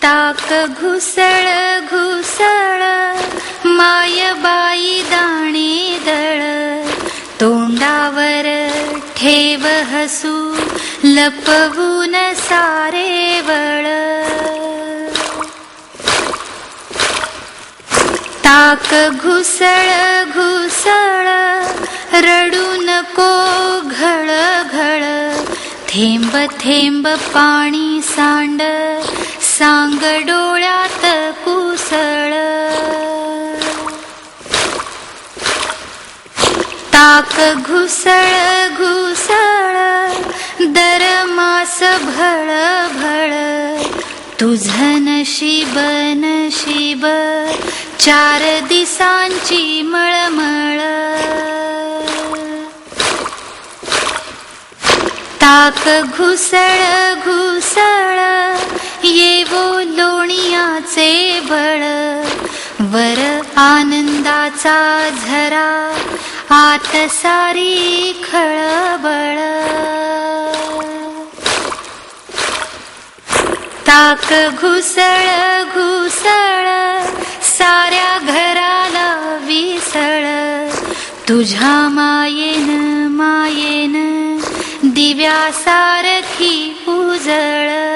ताक घुसळ घुसळ मायबाई दाणे दळ, तोंडावर ठेव हसू लपवून सारे वळ. ताक घुसळ घुसळ रडू नको घळ घळ, थेंब थेंब पाणी सांड सांग डोळ्यात कुसळ. ताक घुसळ घुसळ दरमास भळ भळ, तुझ नशीब नशीब 4 दिसांची मळमळ. ताक घुसळ घुसळ येवो लोणियाचे बळ, वर आनंदाचा झरा आत सारी खळबळ. ताक घुसळ घुसळ साऱ्या घराला विसळ, तुझ्या मायेन मायेन दिव्यासारखी उजळ.